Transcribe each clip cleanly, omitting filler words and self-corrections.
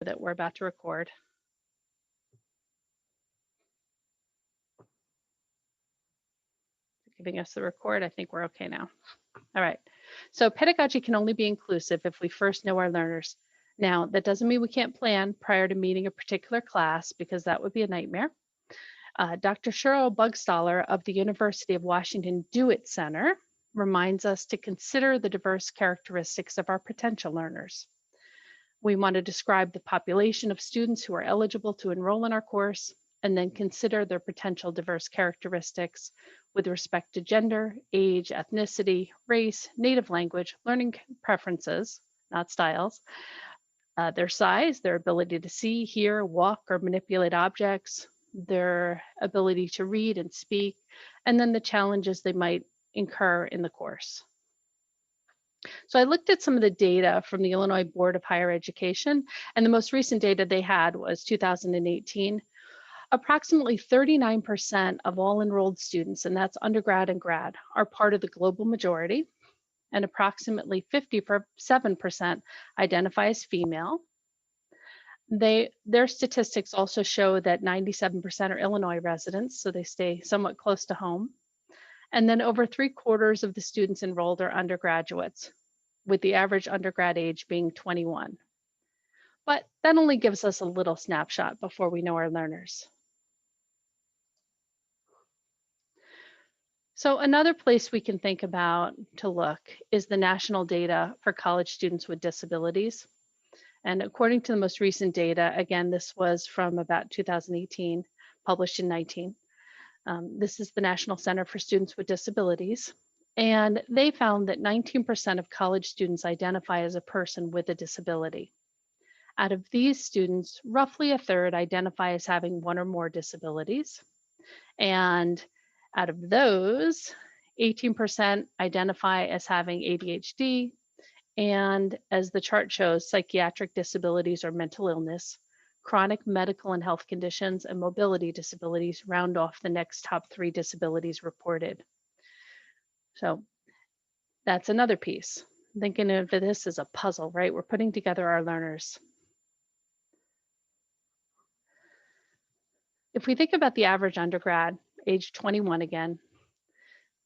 that we're about to record. Giving us the record, I think we're okay now. All right, so pedagogy can only be inclusive if we first know our learners. Now, that doesn't mean we can't plan prior to meeting a particular class, because that would be a nightmare. Dr. Cheryl Bugstaller of the University of Washington DeWitt Center reminds us to consider the diverse characteristics of our potential learners. We want to describe the population of students who are eligible to enroll in our course, and then consider their potential diverse characteristics with respect to gender, age, ethnicity, race, native language, learning preferences, not styles, their size, their ability to see, hear, walk, or manipulate objects, their ability to read and speak, and then the challenges they might incur in the course. So I looked at some of the data from the Illinois Board of Higher Education, and the most recent data they had was 2018. Approximately 39% of all enrolled students, and that's undergrad and grad, are part of the global majority, and approximately 57% identify as female. Their statistics also show that 97% are Illinois residents, so they stay somewhat close to home. And then over 3/4 of the students enrolled are undergraduates, with the average undergrad age being 21. But that only gives us a little snapshot before we know our learners. So another place we can think about to look is the national data for college students with disabilities. And according to the most recent data, again, this was from about 2018, published in 19. This is the National Center for Students with Disabilities. And they found that 19% of college students identify as a person with a disability. Out of these students, roughly a third identify as having one or more disabilities. And out of those, 18% identify as having ADHD, and as the chart shows, psychiatric disabilities or mental illness, chronic medical and health conditions, and mobility disabilities round off the next top 3 disabilities reported. So that's another piece. Thinking of this as a puzzle, right? We're putting together our learners. If we think about the average undergrad, age 21 again,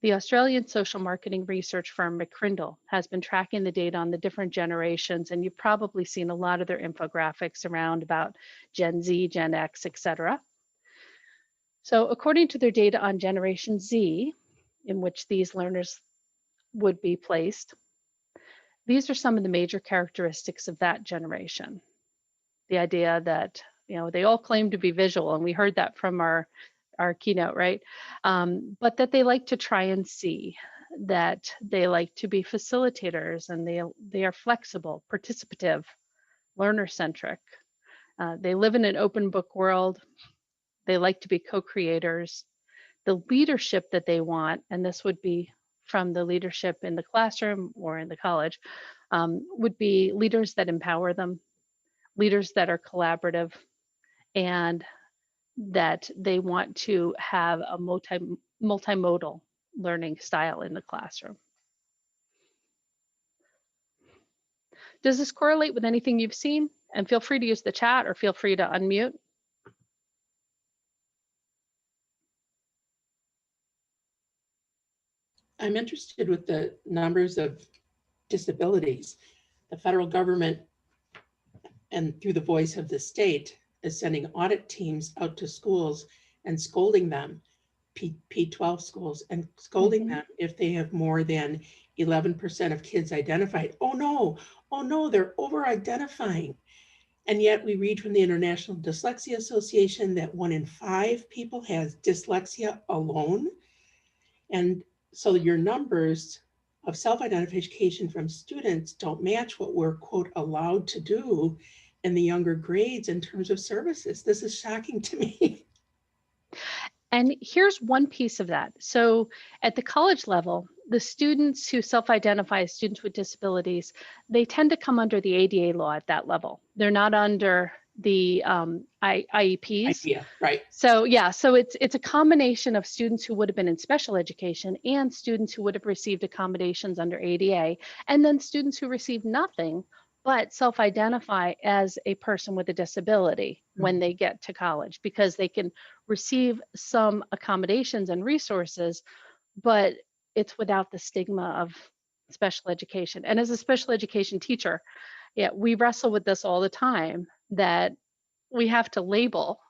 the Australian social marketing research firm McCrindle has been tracking the data on the different generations, and you've probably seen a lot of their infographics around about Gen Z, Gen X, etc. So according to their data on Generation Z, in which these learners would be placed, these are some of the major characteristics of that generation. The idea that, they all claim to be visual, and we heard that from our keynote, right? But that they like to try and see, that they like to be facilitators, and they are flexible, participative, learner-centric. They live in an open book world. They like to be co-creators. The leadership that they want, and this would be from the leadership in the classroom or in the college, would be leaders that empower them, leaders that are collaborative, and that they want to have a multimodal learning style in the classroom. Does this correlate with anything you've seen? And feel free to use the chat or feel free to unmute. I'm interested with the numbers of disabilities. The federal government, and through the voice of the state, is sending audit teams out to schools and scolding them, P12 schools, and scolding them if they have more than 11% of kids identified. Oh no, they're over-identifying. And yet we read from the International Dyslexia Association that 1 in 5 people has dyslexia alone. And so your numbers of self-identification from students don't match what we're, quote, allowed to do in the younger grades in terms of services. This is shocking to me. And here's one piece of that. So at the college level, the students who self-identify as students with disabilities, they tend to come under the ADA law at that level. They're not under the IEPs. Idea, right. So yeah, so it's a combination of students who would have been in special education and students who would have received accommodations under ADA, and then students who received nothing but self-identify as a person with a disability when they get to college, because they can receive some accommodations and resources, but it's without the stigma of special education. And as a special education teacher, yeah, we wrestle with this all the time, that we have to label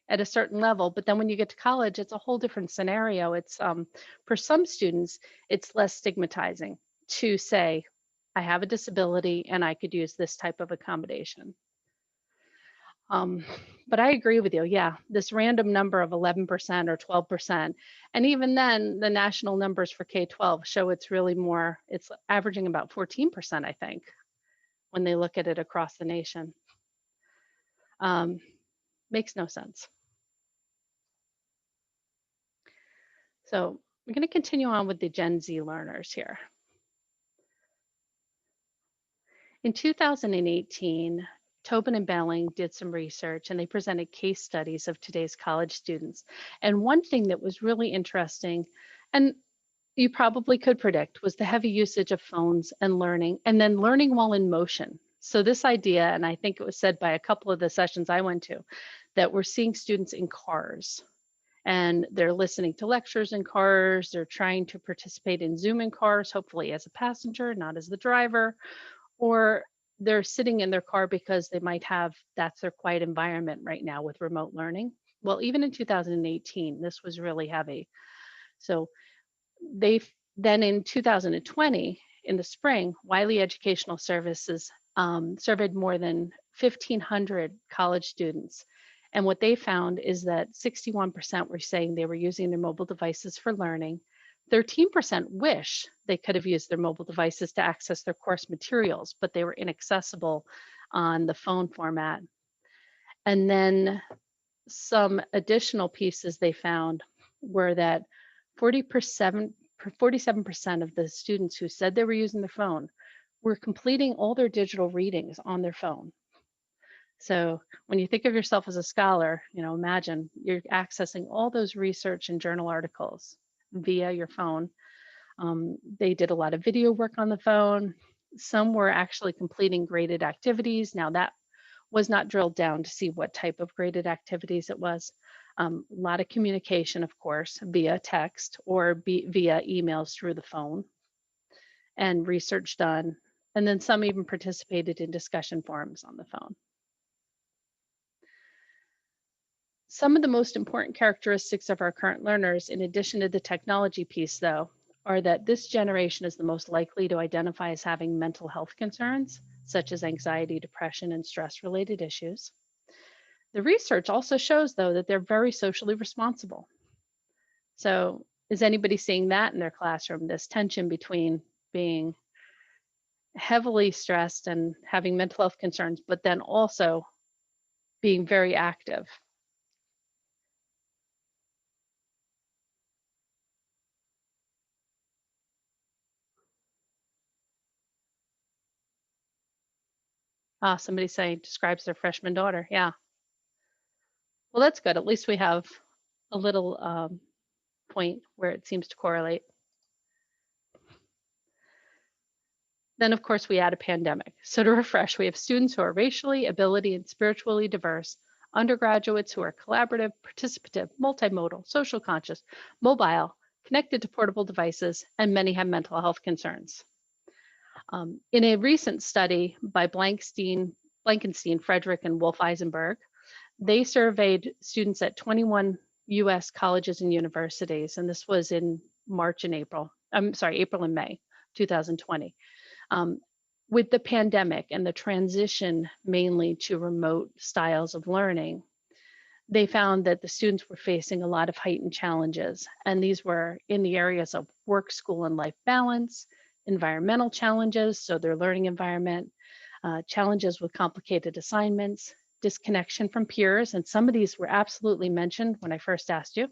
at a certain level, but then when you get to college, it's a whole different scenario. It's for some students, it's less stigmatizing to say, I have a disability and I could use this type of accommodation. Um, but I agree with you. Yeah, this random number of 11% or 12%, and even then, the national numbers for K-12 show it's really more. It's averaging about 14%, I think, when they look at it across the nation. Makes no sense. So we're going to continue on with the Gen Z learners here. In 2018, Tobin and Belling did some research and they presented case studies of today's college students. And one thing that was really interesting, and you probably could predict, was the heavy usage of phones and learning, and then learning while in motion. So this idea, and I think it was said by a couple of the sessions I went to, that we're seeing students in cars and they're listening to lectures in cars, they're trying to participate in Zoom in cars, hopefully as a passenger, not as the driver, or they're sitting in their car because they might have, that's their quiet environment right now with remote learning. Well, even in 2018, this was really heavy. So then in 2020, in the spring, Wiley Educational Services surveyed more than 1,500 college students. And what they found is that 61% were saying they were using their mobile devices for learning. 13% wish they could have used their mobile devices to access their course materials, but they were inaccessible on the phone format. And then some additional pieces they found were that 47% of the students who said they were using their phone were completing all their digital readings on their phone. So when you think of yourself as a scholar, imagine you're accessing all those research and journal articles via your phone. They did a lot of video work on the phone. Some were actually completing graded activities. Now that was not drilled down to see what type of graded activities it was. A lot of communication, of course, via text or via emails through the phone, and research done. And then some even participated in discussion forums on the phone. Some of the most important characteristics of our current learners, in addition to the technology piece though, are that this generation is the most likely to identify as having mental health concerns, such as anxiety, depression, and stress-related issues. The research also shows, though, that they're very socially responsible. So is anybody seeing that in their classroom, this tension between being heavily stressed and having mental health concerns, but then also being very active? Somebody saying describes their freshman daughter. Yeah. Well, that's good. At least we have a little point where it seems to correlate. Then, of course, we add a pandemic. So to refresh, we have students who are racially, ability, and spiritually diverse, undergraduates who are collaborative, participative, multimodal, social conscious, mobile, connected to portable devices, and many have mental health concerns. In a recent study by Blankenstein, Frederick, and Wolf Eisenberg, they surveyed students at 21 US colleges and universities, and this was in April and May 2020. With the pandemic and the transition mainly to remote styles of learning, they found that the students were facing a lot of heightened challenges. And these were in the areas of work, school, and life balance, environmental challenges, so their learning environment, challenges with complicated assignments, disconnection from peers, and some of these were absolutely mentioned when I first asked you,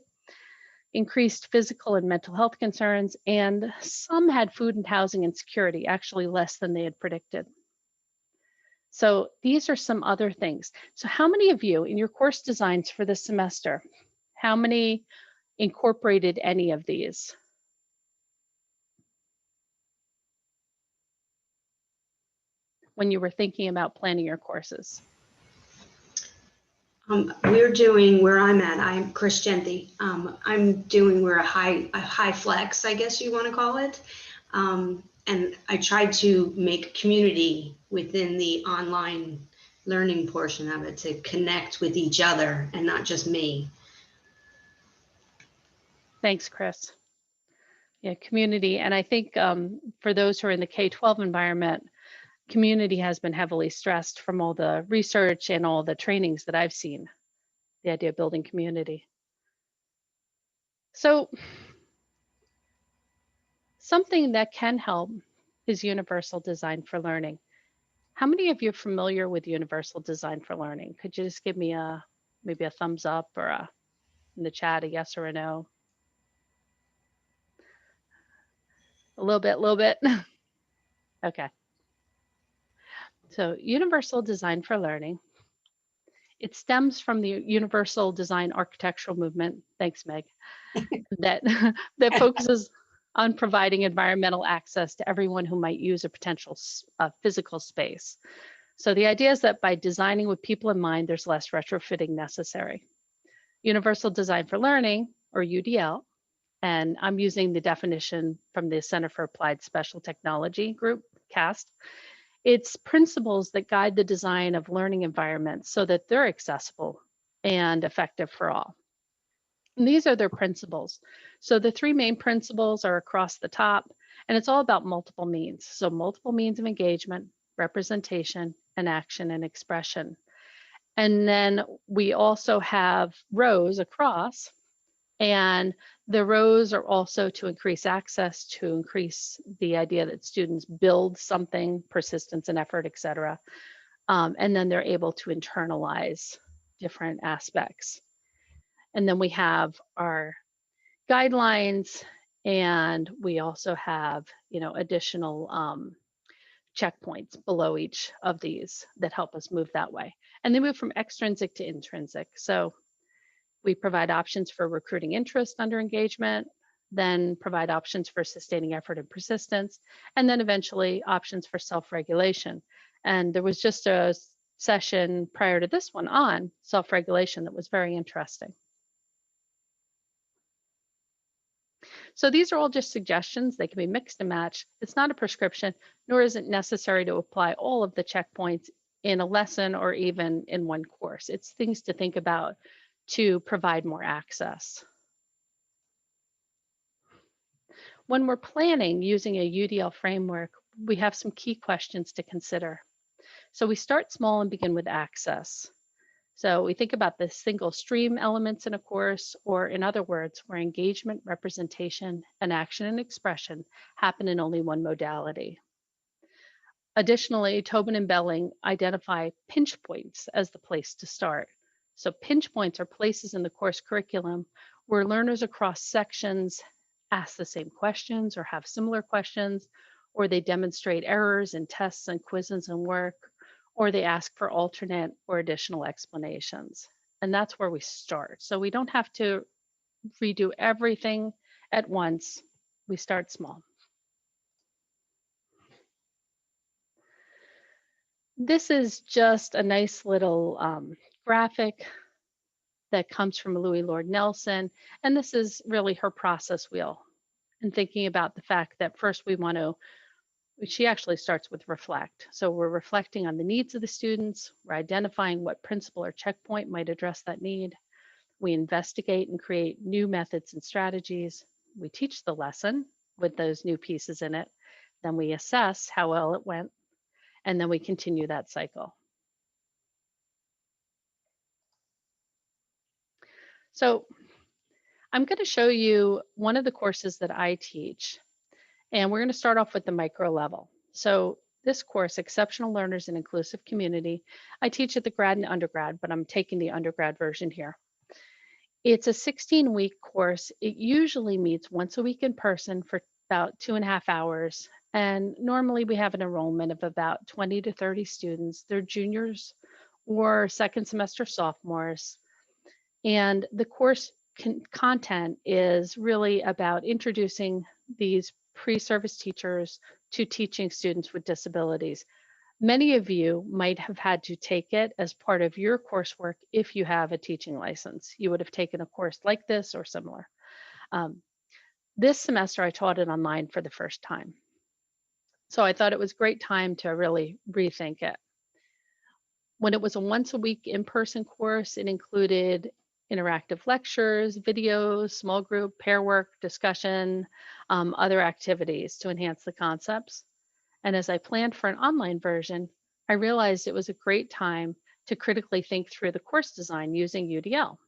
increased physical and mental health concerns, and some had food and housing insecurity, actually less than they had predicted. So these are some other things. So how many of you in your course designs for this semester, how many incorporated any of these? when you were thinking about planning your courses? We're doing where I'm at. I'm Chris Genti. We're a high flex, I guess you want to call it. And I tried to make community within the online learning portion of it to connect with each other and not just me. Thanks, Chris. Yeah, community. And I think for those who are in the K-12 environment, community has been heavily stressed from all the research and all the trainings that I've seen, the idea of building community. So something that can help is universal design for learning. How many of you are familiar with universal design for learning? Could you just give me maybe a thumbs up or in the chat, a yes or a no? A little bit. Okay. So universal design for learning, it stems from the universal design architectural movement, thanks Meg, that, that focuses on providing environmental access to everyone who might use a potential physical space. So the idea is that by designing with people in mind, there's less retrofitting necessary. Universal design for learning, or UDL, and I'm using the definition from the Center for Applied Special Technology group, CAST. It's principles that guide the design of learning environments so that they're accessible and effective for all. And these are their principles. So the three main principles are across the top, and it's all about multiple means. So multiple means of engagement, representation, and action and expression. And then we also have rows across, and the rows are also to increase access, to increase the idea that students build something, persistence and effort, et cetera. And then they're able to internalize different aspects. And then we have our guidelines, and we also have, additional checkpoints below each of these that help us move that way. And they move from extrinsic to intrinsic. So we provide options for recruiting interest under engagement, then provide options for sustaining effort and persistence, and then eventually options for self-regulation. And there was just a session prior to this one on self-regulation that was very interesting. So these are all just suggestions. They can be mixed and matched. It's not a prescription, nor is it necessary to apply all of the checkpoints in a lesson or even in one course. It's things to think about to provide more access. When we're planning using a UDL framework, we have some key questions to consider. So we start small and begin with access. So we think about the single stream elements in a course, or in other words, where engagement, representation, and action and expression happen in only one modality. Additionally, Tobin and Belling identify pinch points as the place to start. So pinch points are places in the course curriculum where learners across sections ask the same questions or have similar questions, or they demonstrate errors in tests and quizzes and work, or they ask for alternate or additional explanations. And that's where we start. So we don't have to redo everything at once. We start small. This is just a nice little graphic that comes from Louis Lord Nelson. And this is really her process wheel, and thinking about the fact that first she actually starts with reflect. So we're reflecting on the needs of the students. We're identifying what principle or checkpoint might address that need. We investigate and create new methods and strategies. We teach the lesson with those new pieces in it. Then we assess how well it went, and then we continue that cycle. So I'm going to show you one of the courses that I teach, and we're going to start off with the micro level. So this course, Exceptional Learners in Inclusive Community, I teach at the grad and undergrad, but I'm taking the undergrad version here. It's a 16-week course. It usually meets once a week in person for about 2.5 hours. And normally we have an enrollment of about 20 to 30 students. They're juniors or second semester sophomores. And the course content is really about introducing these pre-service teachers to teaching students with disabilities. Many of you might have had to take it as part of your coursework if you have a teaching license. You would have taken a course like this or similar. This semester, I taught it online for the first time. So I thought it was a great time to really rethink it. When it was a once a week in-person course, it included interactive lectures, videos, small group, pair work, discussion, other activities to enhance the concepts. And as I planned for an online version, I realized it was a great time to critically think through the course design using UDL.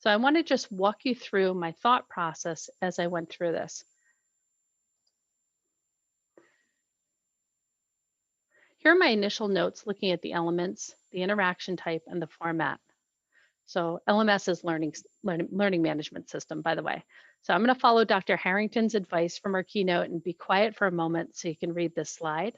So I want to just walk you through my thought process as I went through this. Here are my initial notes looking at the elements, the interaction type, and the format. So LMS is learning management system, by the way. So I'm going to follow Dr. Harrington's advice from our keynote and be quiet for a moment so you can read this slide.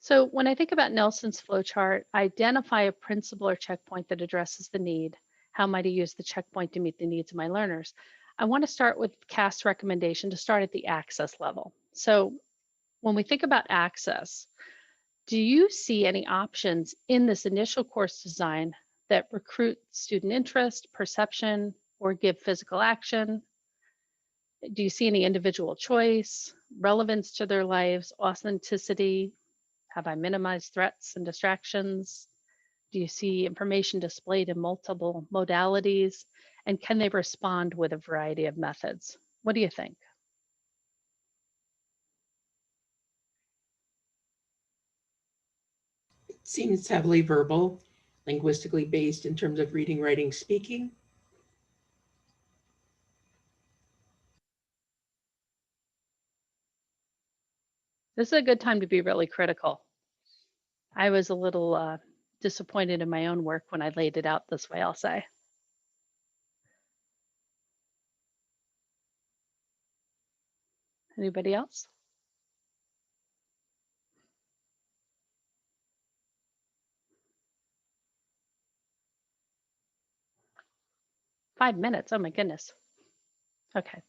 So when I think about Nelson's flowchart, I identify a principle or checkpoint that addresses the need. How might I use the checkpoint to meet the needs of my learners? I want to start with CAST's recommendation to start at the access level. So when we think about access, do you see any options in this initial course design that recruit student interest, perception, or give physical action? Do you see any individual choice, relevance to their lives, authenticity? Have I minimized threats and distractions? Do you see information displayed in multiple modalities? And can they respond with a variety of methods? What do you think? It seems heavily verbal, linguistically based in terms of reading, writing, speaking. This is a good time to be really critical. I was a little disappointed in my own work when I laid it out this way, I'll say. Anybody else? Five minutes, oh my goodness. Okay,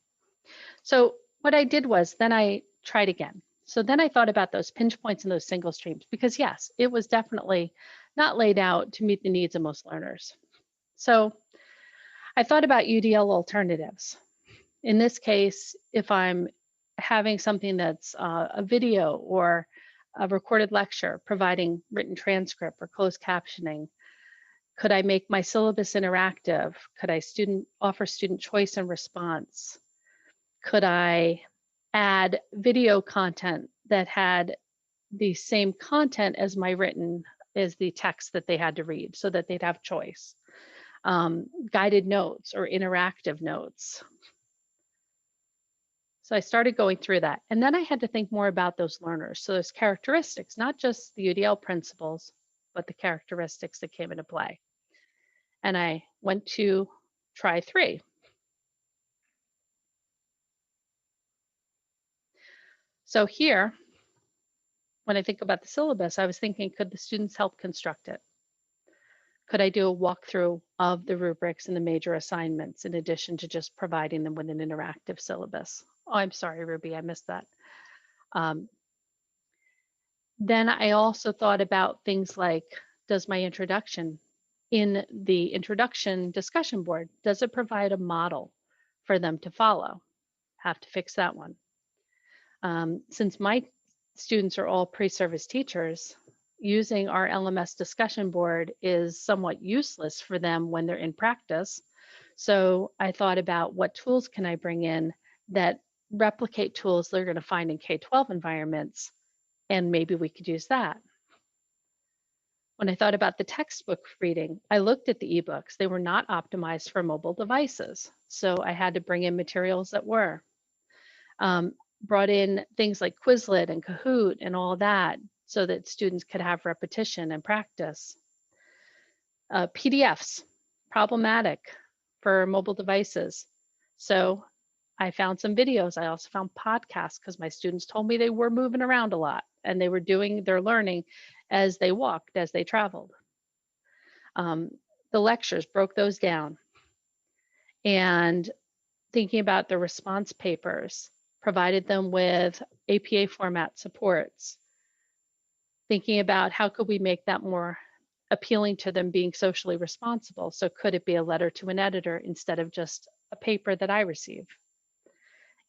so what I did was then I tried again. So then I thought about those pinch points and those single streams, because yes, it was definitely not laid out to meet the needs of most learners. So I thought about UDL alternatives. In this case, if I'm having something that's a video or a recorded lecture, providing written transcript or closed captioning, could I make my syllabus interactive? Could I offer student choice and response? Could I add video content that had the same content as the text that they had to read so that they'd have choice? Guided notes or interactive notes. So I started going through that. And then I had to think more about those learners. So those characteristics, not just the UDL principles, but the characteristics that came into play. And I went to try 3. So here, when I think about the syllabus, I was thinking, could the students help construct it? Could I do a walkthrough of the rubrics and the major assignments in addition to just providing them with an interactive syllabus? Oh, I'm sorry, Ruby, I missed that. Then I also thought about things like, does my introduction in the introduction discussion board, does it provide a model for them to follow? Have to fix that one. Since my students are all pre-service teachers, using our LMS discussion board is somewhat useless for them when they're in practice. So I thought about what tools can I bring in that replicate tools they're going to find in K-12 environments, and maybe we could use that. When I thought about the textbook reading, I looked at the ebooks. They were not optimized for mobile devices. So I had to bring in materials that were. Brought in things like Quizlet and Kahoot and all that so that students could have repetition and practice. PDFs, problematic for mobile devices. So I found some videos. I also found podcasts because my students told me they were moving around a lot and they were doing their learning as they walked, as they traveled. The lectures, broke those down. And thinking about the response papers, provided them with APA format supports. Thinking about how could we make that more appealing to them being socially responsible. So could it be a letter to an editor instead of just a paper that I receive?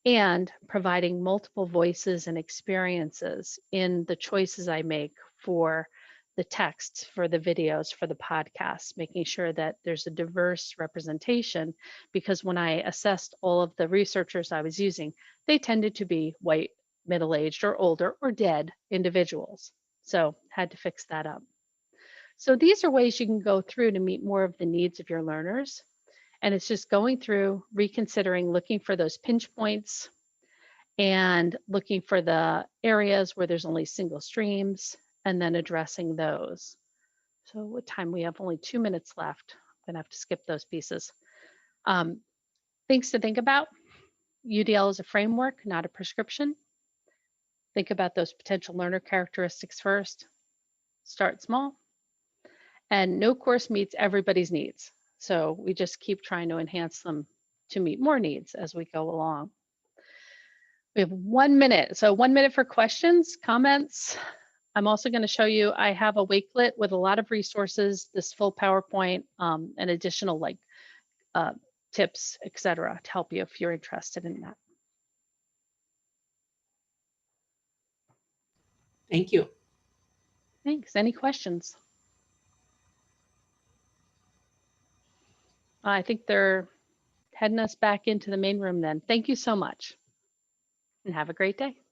And providing multiple voices and experiences in the choices I make for the texts, for the videos, for the podcasts, making sure that there's a diverse representation, because when I assessed all of the researchers I was using, they tended to be white, middle-aged or older or dead individuals. So had to fix that up. So these are ways you can go through to meet more of the needs of your learners. And it's just going through, reconsidering, looking for those pinch points and looking for the areas where there's only single streams and then addressing those. So what time? We have only 2 minutes left. I'm gonna have to skip those pieces. Things to think about. UDL is a framework, not a prescription. Think about those potential learner characteristics first. Start small. And no course meets everybody's needs. So we just keep trying to enhance them to meet more needs as we go along. We have 1 minute. So 1 minute for questions, comments. I'm also going to show you, I have a Wakelet with a lot of resources, this full PowerPoint, and additional tips, etc., to help you if you're interested in that. Thank you. Thanks. Any questions? I think they're heading us back into the main room then. Thank you so much and have a great day.